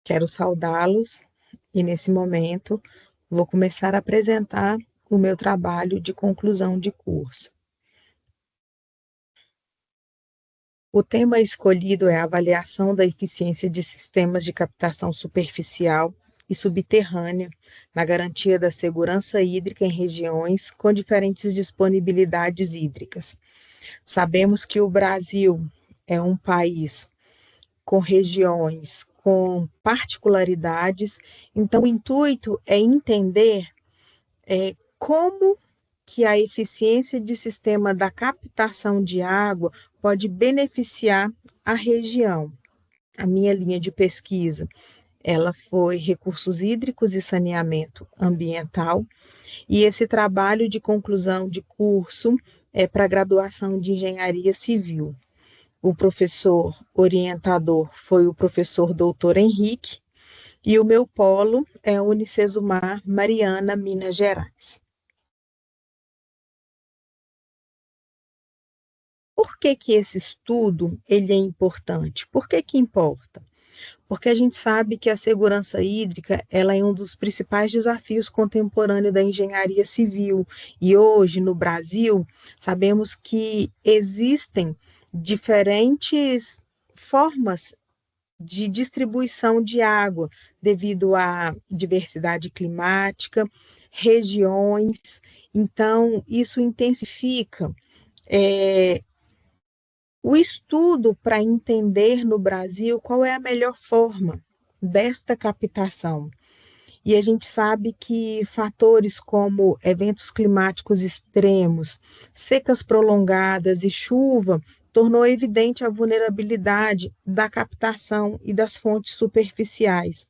Quero saudá-los e, nesse momento, vou começar a apresentar o meu trabalho de conclusão de curso. O tema escolhido é a avaliação da eficiência de sistemas de captação superficial e subterrânea na garantia da segurança hídrica em regiões com diferentes disponibilidades hídricas. Sabemos que o Brasil é um país com regiões com particularidades, então o intuito é entender como que a eficiência de sistema da captação de água pode beneficiar a região. A minha linha de pesquisa, ela foi recursos hídricos e saneamento ambiental, e esse trabalho de conclusão de curso é para graduação de engenharia civil. O professor orientador foi o professor doutor Henrique, e o meu polo é a Unicesumar Mariana, Minas Gerais. Por que que esse estudo ele é importante? Por que que importa? Porque a gente sabe que a segurança hídrica ela é um dos principais desafios contemporâneos da engenharia civil. E hoje, no Brasil, sabemos que existem diferentes formas de distribuição de água, devido à diversidade climática, regiões. Então, isso intensifica o estudo para entender no Brasil qual é a melhor forma desta captação. E a gente sabe que fatores como eventos climáticos extremos, secas prolongadas e chuva tornou evidente a vulnerabilidade da captação e das fontes superficiais.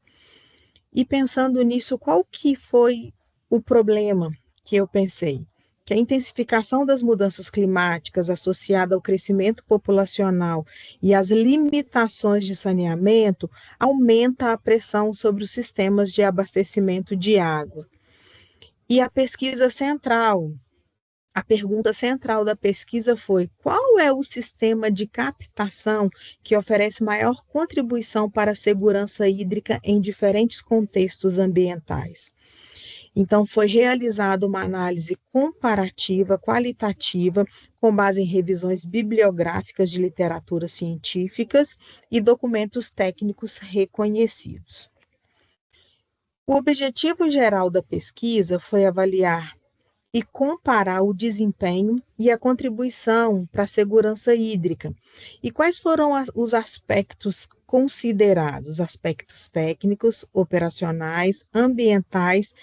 E pensando nisso, qual que foi o problema que eu pensei? Que a intensificação das mudanças climáticas associada ao crescimento populacional e às limitações de saneamento aumenta a pressão sobre os sistemas de abastecimento de água. E a pergunta central da pesquisa foi: qual é o sistema de captação que oferece maior contribuição para a segurança hídrica em diferentes contextos ambientais? Então, foi realizada uma análise comparativa, qualitativa, com base em revisões bibliográficas de literaturas científicas e documentos técnicos reconhecidos. O objetivo geral da pesquisa foi avaliar e comparar o desempenho e a contribuição para a segurança hídrica. E quais foram os aspectos considerados? Aspectos técnicos, operacionais, ambientais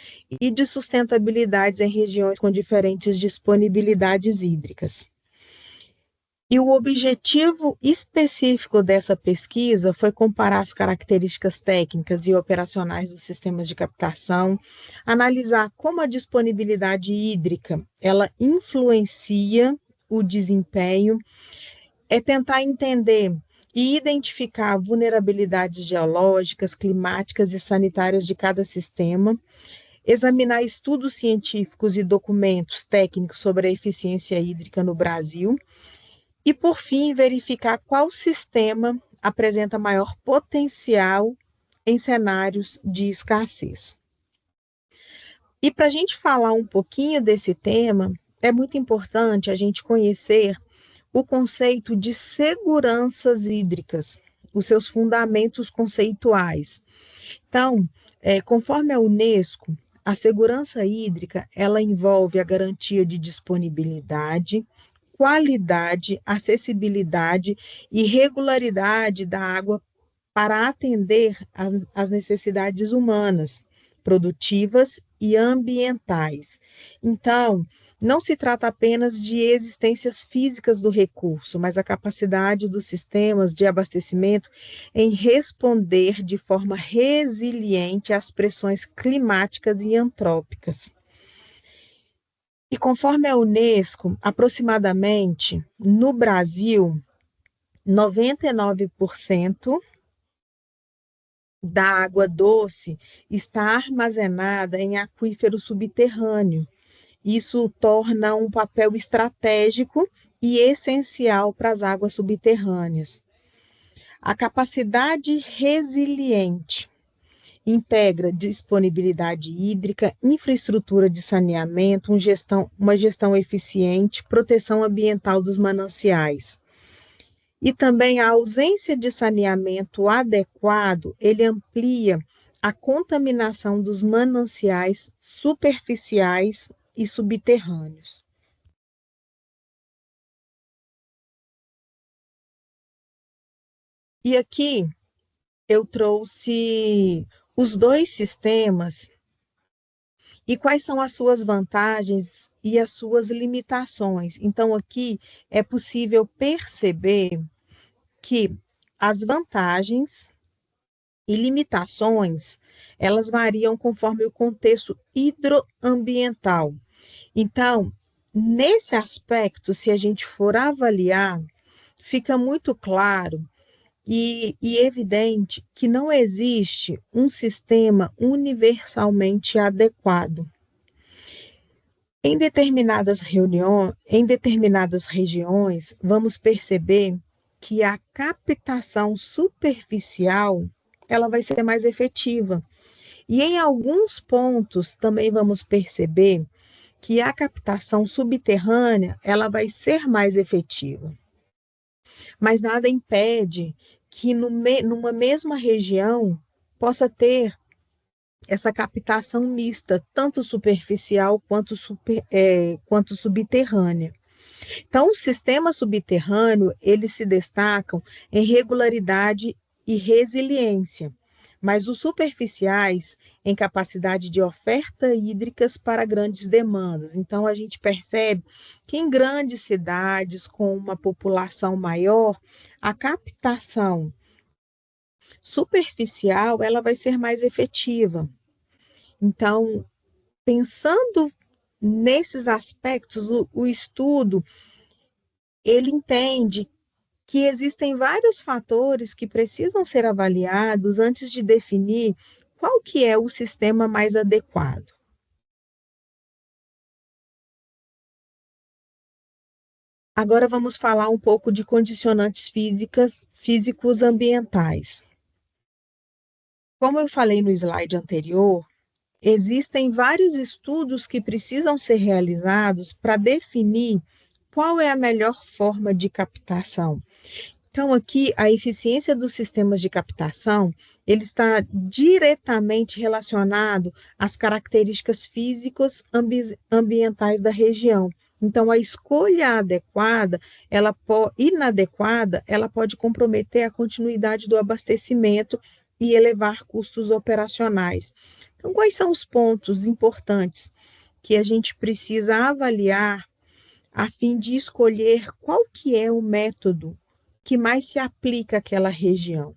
e de sustentabilidade em regiões com diferentes disponibilidades hídricas. E o objetivo específico dessa pesquisa foi comparar as características técnicas e operacionais dos sistemas de captação, analisar como a disponibilidade hídrica ela influencia o desempenho, tentar entender e identificar vulnerabilidades geológicas, climáticas e sanitárias de cada sistema, examinar estudos científicos e documentos técnicos sobre a eficiência hídrica no Brasil, e, por fim, verificar qual sistema apresenta maior potencial em cenários de escassez. E para a gente falar um pouquinho desse tema, é muito importante a gente conhecer o conceito de seguranças hídricas, os seus fundamentos conceituais. Então, conforme a Unesco, a segurança hídrica ela envolve a garantia de disponibilidade, qualidade, acessibilidade e regularidade da água para atender às necessidades humanas, produtivas e ambientais. Então, não se trata apenas de existências físicas do recurso, mas a capacidade dos sistemas de abastecimento em responder de forma resiliente às pressões climáticas e antrópicas. E conforme a Unesco, aproximadamente no Brasil, 99% da água doce está armazenada em aquífero subterrâneo. Isso torna um papel estratégico e essencial para as águas subterrâneas. A capacidade resiliente integra disponibilidade hídrica, infraestrutura de saneamento, uma gestão eficiente, proteção ambiental dos mananciais. E também a ausência de saneamento adequado, ele amplia a contaminação dos mananciais superficiais e subterrâneos. E aqui eu trouxe os dois sistemas e quais são as suas vantagens e as suas limitações. Então, aqui é possível perceber que as vantagens e limitações, elas variam conforme o contexto hidroambiental. Então, nesse aspecto, se a gente for avaliar, fica muito claro e evidente que não existe um sistema universalmente adequado. Em determinadas regiões, vamos perceber que a captação superficial ela vai ser mais efetiva. E em alguns pontos também vamos perceber que a captação subterrânea ela vai ser mais efetiva. Mas nada impede que numa mesma região possa ter essa captação mista, tanto superficial quanto subterrânea. Então, os sistemas subterrâneos, eles se destacam em regularidade e resiliência, mas os superficiais em capacidade de oferta hídricas para grandes demandas. Então, a gente percebe que em grandes cidades com uma população maior, a captação superficial ela vai ser mais efetiva. Então, pensando nesses aspectos, o estudo ele entende que existem vários fatores que precisam ser avaliados antes de definir qual que é o sistema mais adequado. Agora vamos falar um pouco de condicionantes físicos ambientais. Como eu falei no slide anterior, existem vários estudos que precisam ser realizados para definir qual é a melhor forma de captação. Então, aqui, a eficiência dos sistemas de captação, ele está diretamente relacionado às características físicas ambientais da região. Então, a escolha adequada, inadequada, ela pode comprometer a continuidade do abastecimento e elevar custos operacionais. Então, quais são os pontos importantes que a gente precisa avaliar a fim de escolher qual que é o método que mais se aplica àquela região?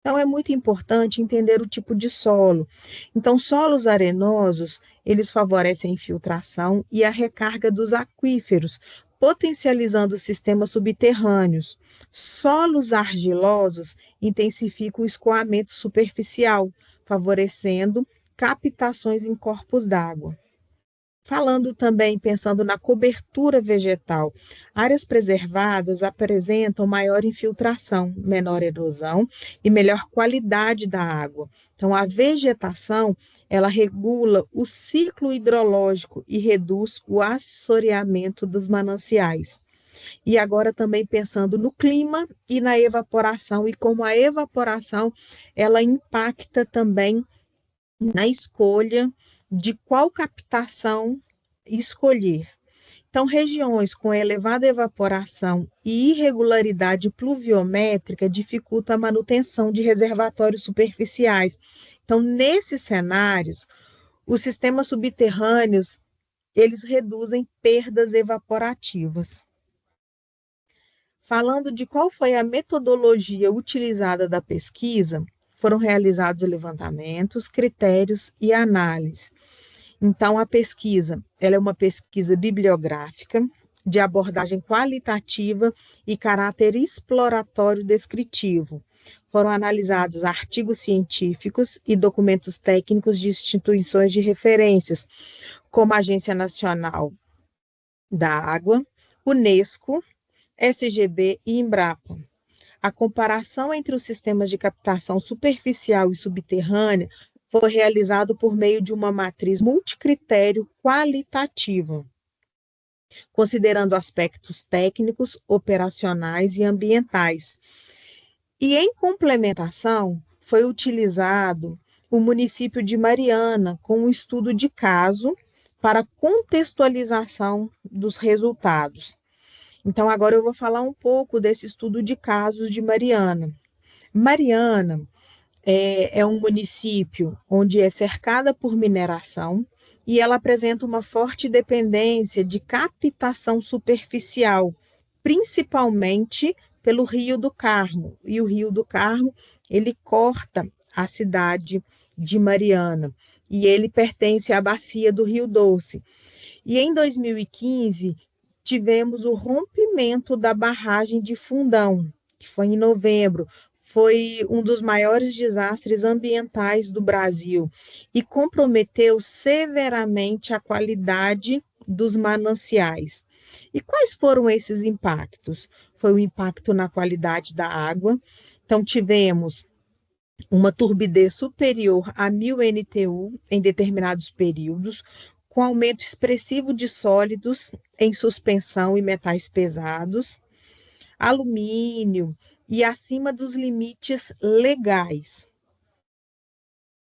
Então, é muito importante entender o tipo de solo. Então, solos arenosos, eles favorecem a infiltração e a recarga dos aquíferos, potencializando os sistemas subterrâneos. Solos argilosos intensificam o escoamento superficial, favorecendo captações em corpos d'água. Falando também, pensando na cobertura vegetal, áreas preservadas apresentam maior infiltração, menor erosão e melhor qualidade da água. Então, a vegetação, ela regula o ciclo hidrológico e reduz o assoreamento dos mananciais. E agora também pensando no clima e na evaporação e como a evaporação, ela impacta também na escolha de qual captação escolher. Então, regiões com elevada evaporação e irregularidade pluviométrica dificultam a manutenção de reservatórios superficiais. Então, nesses cenários, os sistemas subterrâneos, eles reduzem perdas evaporativas. Falando de qual foi a metodologia utilizada da pesquisa, foram realizados levantamentos, critérios e análise. Então, a pesquisa, ela é uma pesquisa bibliográfica, de abordagem qualitativa e caráter exploratório descritivo. Foram analisados artigos científicos e documentos técnicos de instituições de referências, como a Agência Nacional da Água, Unesco, SGB e Embrapa. A comparação entre os sistemas de captação superficial e subterrânea foi realizado por meio de uma matriz multicritério qualitativa, considerando aspectos técnicos, operacionais e ambientais. E em complementação, foi utilizado o município de Mariana com um estudo de caso para contextualização dos resultados. Então, agora eu vou falar um pouco desse estudo de casos de Mariana. Mariana é um município onde é cercada por mineração e ela apresenta uma forte dependência de captação superficial, principalmente pelo Rio do Carmo. E o Rio do Carmo, ele corta a cidade de Mariana e ele pertence à bacia do Rio Doce. E em 2015, tivemos o rompimento da barragem de Fundão, que foi em novembro. Foi um dos maiores desastres ambientais do Brasil e comprometeu severamente a qualidade dos mananciais. E quais foram esses impactos? Foi o impacto na qualidade da água. Então, tivemos uma turbidez superior a 1000 NTU em determinados períodos, com aumento expressivo de sólidos em suspensão e metais pesados, alumínio e acima dos limites legais.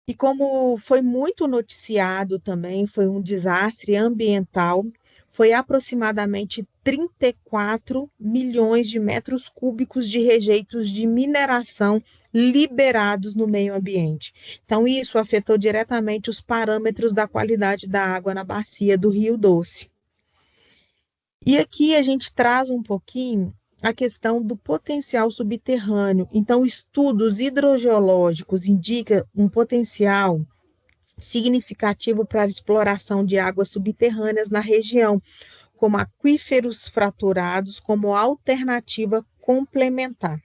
E como foi muito noticiado também, foi um desastre ambiental, foi aproximadamente 34 milhões de metros cúbicos de rejeitos de mineração liberados no meio ambiente. Então, isso afetou diretamente os parâmetros da qualidade da água na bacia do Rio Doce. E aqui a gente traz um pouquinho a questão do potencial subterrâneo. Então, estudos hidrogeológicos indicam um potencial significativo para a exploração de águas subterrâneas na região, como aquíferos fraturados, como alternativa complementar.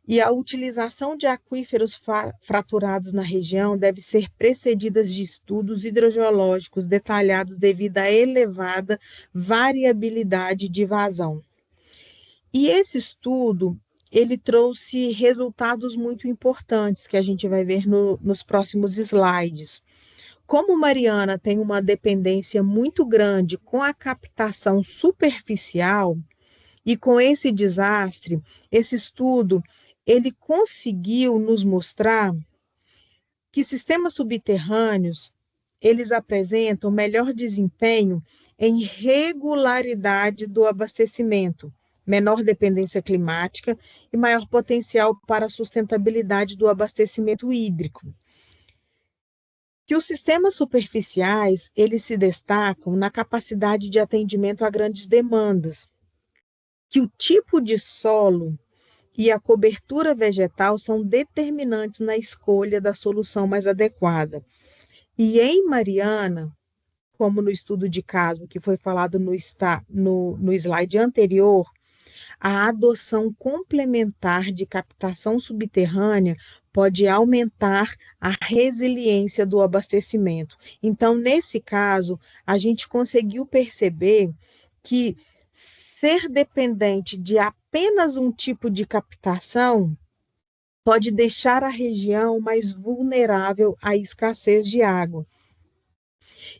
E a utilização de aquíferos fraturados na região deve ser precedida de estudos hidrogeológicos detalhados devido à elevada variabilidade de vazão. E esse estudo, ele trouxe resultados muito importantes que a gente vai ver nos próximos slides. Como Mariana tem uma dependência muito grande com a captação superficial e com esse desastre, esse estudo, ele conseguiu nos mostrar que sistemas subterrâneos, eles apresentam melhor desempenho em regularidade do abastecimento, menor dependência climática e maior potencial para a sustentabilidade do abastecimento hídrico. Que os sistemas superficiais, eles se destacam na capacidade de atendimento a grandes demandas, que o tipo de solo e a cobertura vegetal são determinantes na escolha da solução mais adequada. E em Mariana, como no estudo de caso que foi falado no slide anterior, a adoção complementar de captação subterrânea pode aumentar a resiliência do abastecimento. Então, nesse caso, a gente conseguiu perceber que ser dependente de apenas um tipo de captação pode deixar a região mais vulnerável à escassez de água.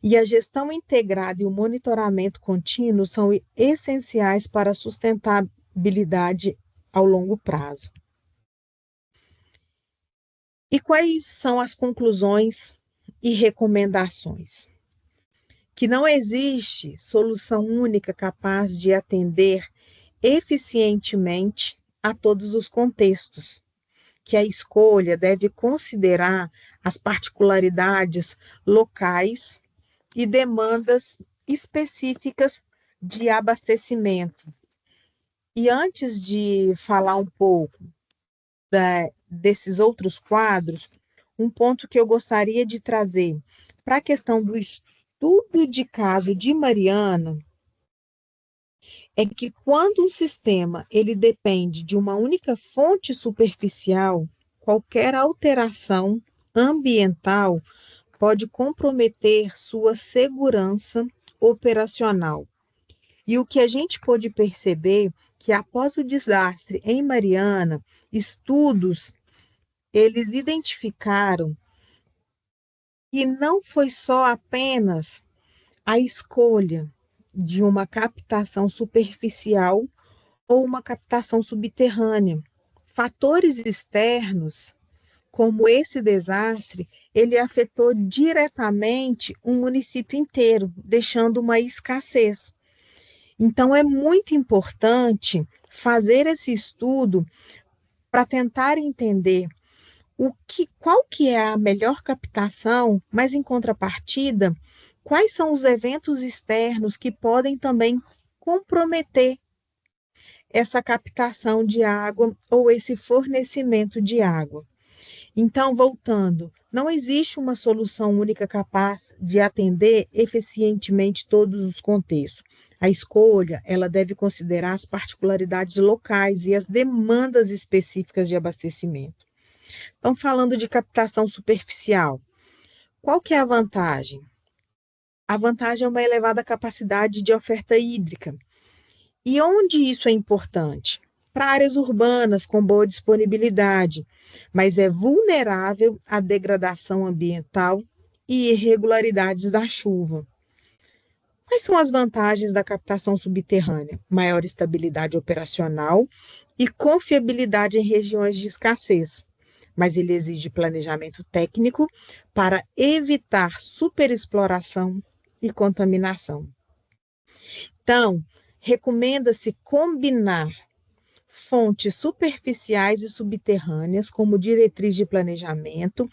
E a gestão integrada e o monitoramento contínuo são essenciais para a sustentabilidade ao longo prazo. E quais são as conclusões e recomendações? Que não existe solução única capaz de atender eficientemente a todos os contextos, que a escolha deve considerar as particularidades locais e demandas específicas de abastecimento. E antes de falar um pouco desses outros quadros, um ponto que eu gostaria de trazer para a questão do estudo de caso de Mariana é que quando um sistema ele depende de uma única fonte superficial, qualquer alteração ambiental pode comprometer sua segurança operacional. E o que a gente pôde perceber que após o desastre em Mariana, estudos eles identificaram E não foi só apenas a escolha de uma captação superficial ou uma captação subterrânea. Fatores externos, como esse desastre, ele afetou diretamente um município inteiro, deixando uma escassez. Então, é muito importante fazer esse estudo para tentar entender qual que é a melhor captação, mas em contrapartida, quais são os eventos externos que podem também comprometer essa captação de água ou esse fornecimento de água. Então, voltando, não existe uma solução única capaz de atender eficientemente todos os contextos. A escolha, ela deve considerar as particularidades locais e as demandas específicas de abastecimento. Então, falando de captação superficial, qual que é a vantagem? A vantagem é uma elevada capacidade de oferta hídrica. E onde isso é importante? Para áreas urbanas com boa disponibilidade, mas é vulnerável à degradação ambiental e irregularidades da chuva. Quais são as vantagens da captação subterrânea? Maior estabilidade operacional e confiabilidade em regiões de escassez, mas ele exige planejamento técnico para evitar superexploração e contaminação. Então, recomenda-se combinar fontes superficiais e subterrâneas como diretriz de planejamento,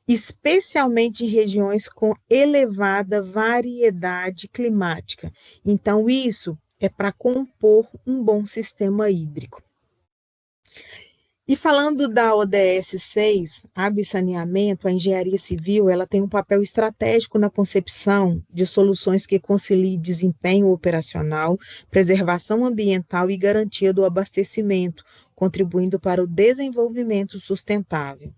especialmente em regiões com elevada variedade climática. Então, isso é para compor um bom sistema hídrico. E falando da ODS 6, Água e Saneamento, a engenharia civil, ela tem um papel estratégico na concepção de soluções que conciliem desempenho operacional, preservação ambiental e garantia do abastecimento, contribuindo para o desenvolvimento sustentável.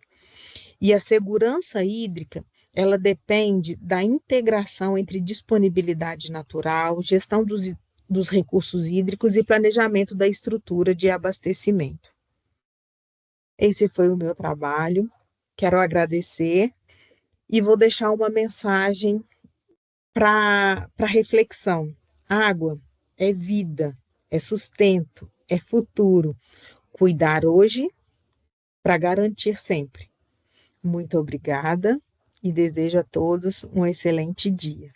E a segurança hídrica, ela depende da integração entre disponibilidade natural, gestão dos recursos hídricos e planejamento da estrutura de abastecimento. Esse foi o meu trabalho. Quero agradecer e vou deixar uma mensagem para reflexão. Água é vida, é sustento, é futuro. Cuidar hoje para garantir sempre. Muito obrigada e desejo a todos um excelente dia.